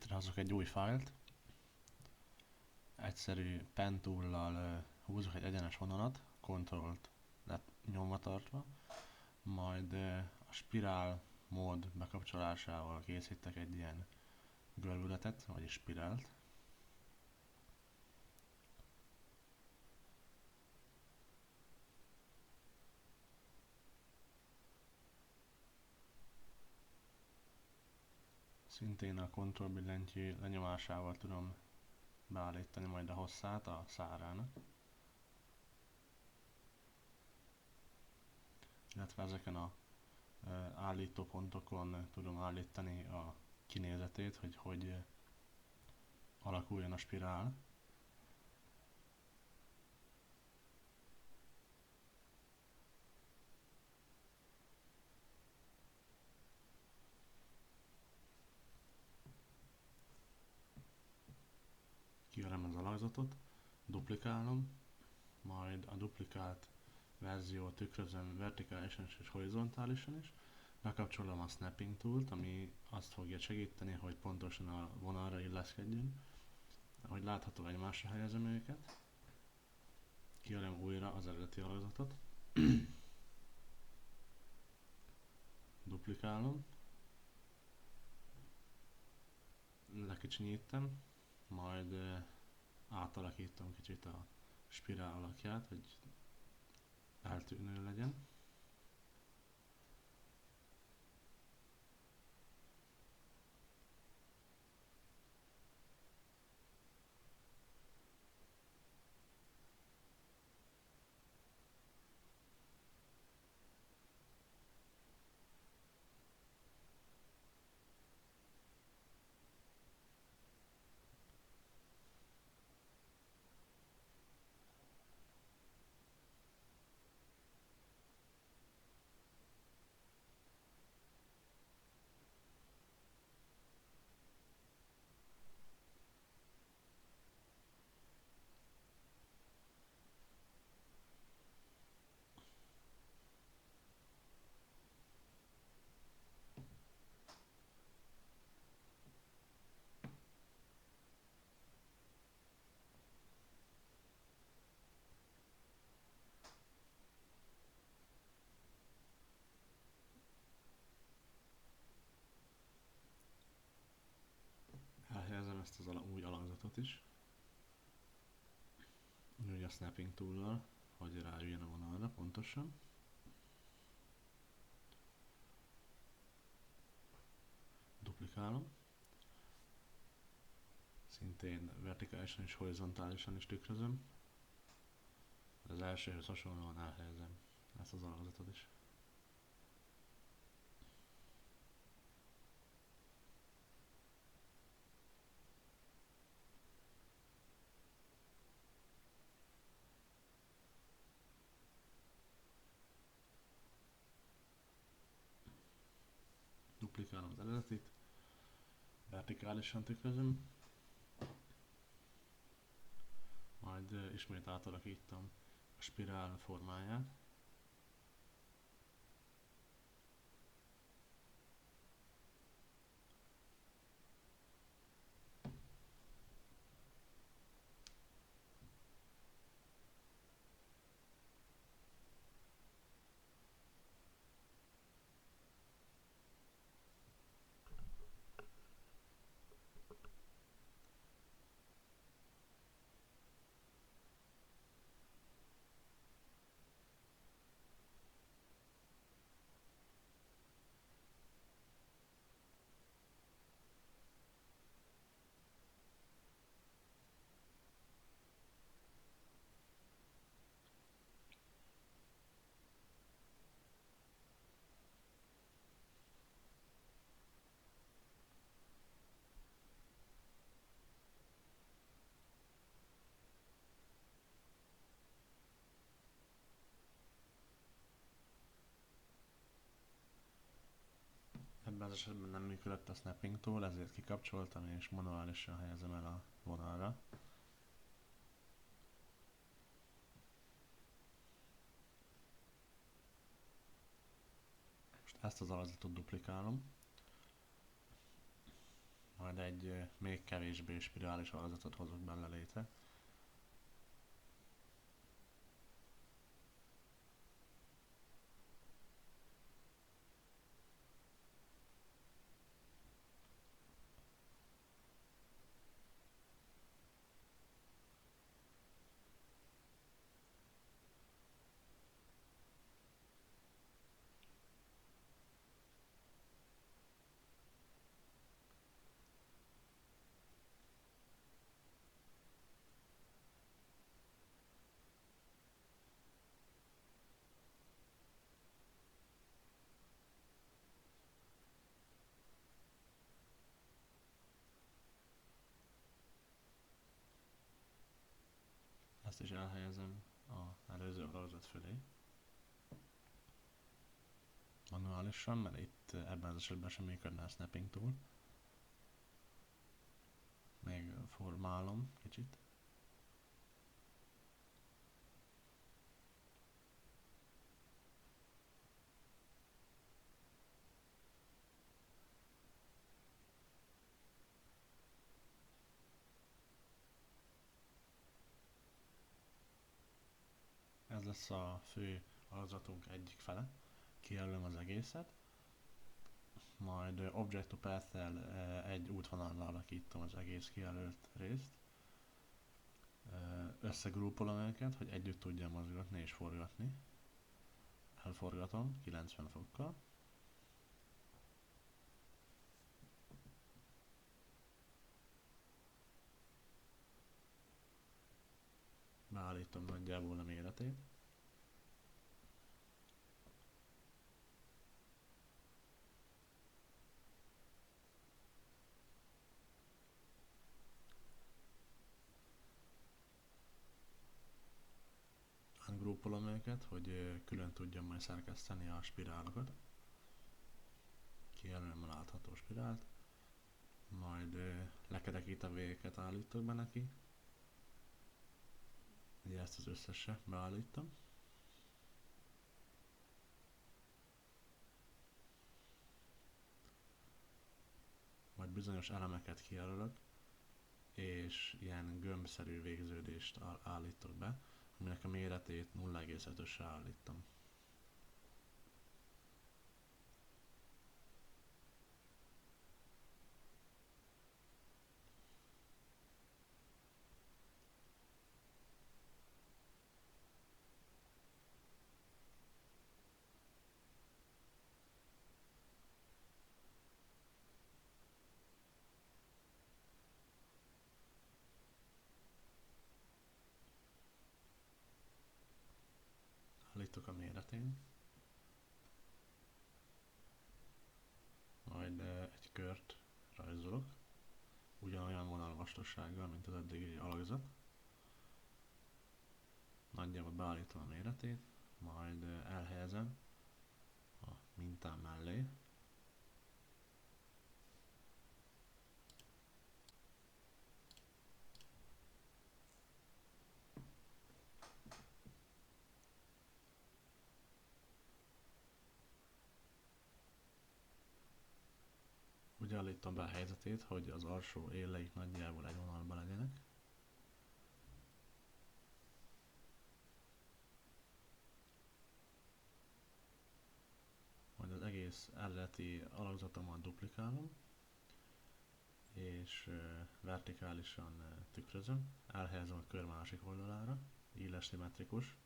létrehozok egy új fájlt, egyszerű pen tool-lal húzok egy egyenes vonalat, Ctrl-t nyomva tartva, majd a spirál mód bekapcsolásával készítek egy ilyen görbületet, vagyis spirált. Szintén a Ctrl billentyű lenyomásával tudom beállítani majd a hosszát a szárának. Illetve ezeken a állítópontokon tudom állítani a kinézetét, hogy alakuljon a spirál. Kiveszem az alakzatot, duplikálom, majd a duplikált verziót tükrözöm vertikálisan és horizontálisan is. Bekapcsolom a snapping tool-t, ami azt fogja segíteni, hogy pontosan a vonalra illeszkedjön. Ahogy látható, egymásra helyezem őket. Kijelölöm újra az eredeti alakzatot. Duplikálom. Lekicsinyítem, majd átalakítom kicsit a spirál alakját, hogy eltűnő legyen. Elhelyezem ezt az új alakzatot is. Úgy a snapping tool-lal, hogy rájöjjön a vonalra pontosan. Duplikálom. Szintén vertikálisan és horizontálisan is tükrözöm. Az elsőhöz hasonlóan elhelyezem ezt az alakzatot is. Duplikálom az eredetit, vertikálisan tükrözöm, majd ismét átalakítom a spirál formáját. Ebben az esetben nem működött a snapping tool, ezért kikapcsoltam és manuálisan helyezem el a vonalra. Most ezt az alakzatot duplikálom, majd egy még kevésbé spirális alakzatot hozok bele létre. Ezt is elhelyezem az előző alakzat fölé. Manuálisan, mert itt ebben az esetben sem működne a snapping tool. Még formálom kicsit. Ez lesz a fő alakzatunk egyik fele. Kijelölöm az egészet. Majd Object to Path-tel egy útvonalra alakítom az egész kijelölt részt. Összegrúpolom őket, hogy együtt tudjam mozgatni és forgatni. Elforgatom 90 fokkal. Beállítom nagyjából a méretét. Ungroupolom őket, hogy külön tudjam majd szerkeszteni a spirálokat. Kijelölöm a látható spirált. Majd lekerekített végeket állítok be neki. Ugye ezt az összesre beállítom. Majd bizonyos elemeket kijelölök, és ilyen gömbszerű végződést állítok be, aminek a méretét 0,5-ösre állítom. Állítok a méretén. Majd egy kört rajzolok, ugyanolyan vonalvastagsággal, mint az eddigi alakzat. Nagyjából beállítom a méretét, majd elhelyezem a mintám mellé. Úgy állítom be a helyzetét, hogy az alsó éleik nagyjából egy vonalban legyenek. Majd az egész eredeti alakzatomat duplikálom, és vertikálisan tükrözöm. Elhelyezem a kör másik oldalára, így lesz szimmetrikus.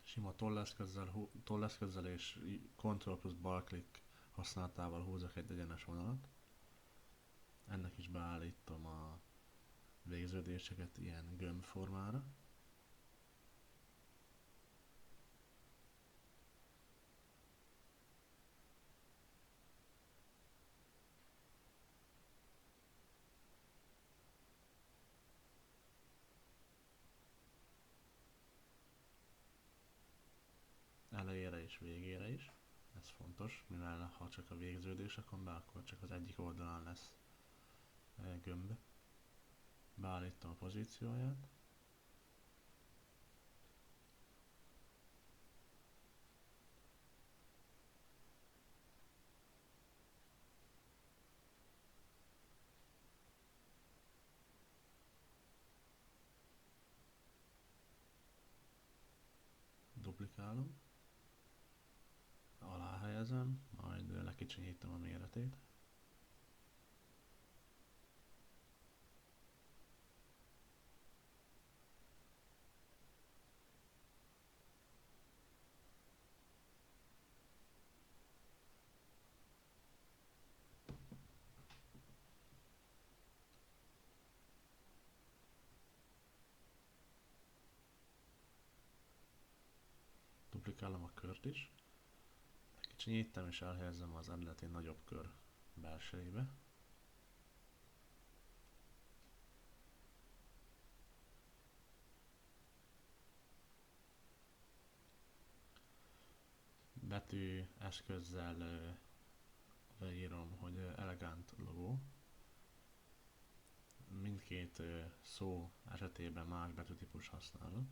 Sima tolleszközzel és Ctrl plusz balklik használatával húzok egy egyenes vonalat. Ennek is beállítom a végződéseket ilyen gömb formára. végére is. Ez fontos, mivel ha csak a végződés rakom be, akkor csak az egyik oldalán lesz gömb. Beállítom a pozícióját. Duplikálom. Alá helyezem, majd lekicsinyítem a méretét. Duplikálom a kört is. Lekicsinyítem és elhelyezem az eredeti nagyobb kör belsejébe. Betű eszközzel leírom, hogy elegant logó. Mindkét szó esetében más betűtípus használok.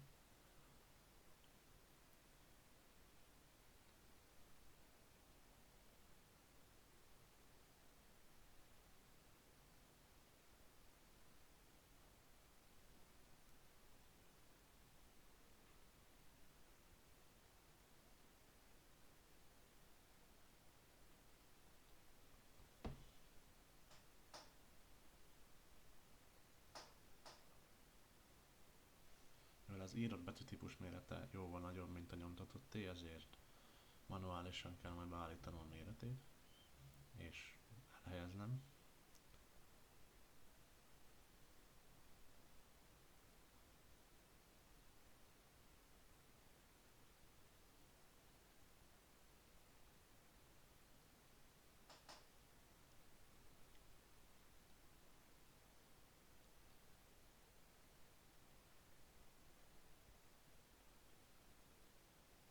Mivel az írott betűtípus mérete jóval nagyobb, mint a nyomtatotté, ezért manuálisan kell majd beállítanom a méretét, és elhelyeznem.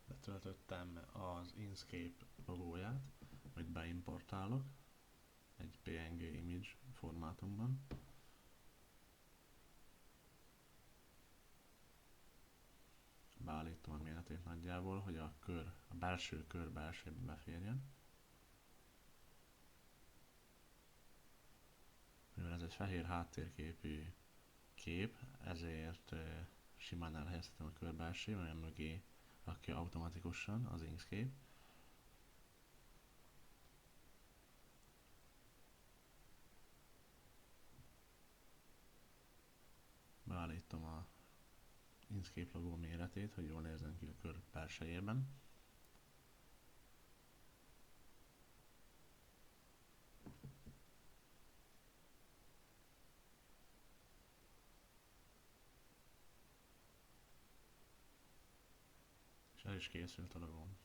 Betöltöttem az Inkscape logóját, amit beimportálok egy PNG image formátumban. Beállítom a méretét nagyjából, hogy a belső kör belsejébe beférjen. Mivel ez egy fehér háttérképű kép, ezért simán elhelyezhetem a kör belsejébe, mert mögé rakja automatikusan az Inkscape. Beállítom a Inkscape logó méretét, hogy jól nézzen ki a kör belsejében. És el is készült a logóm.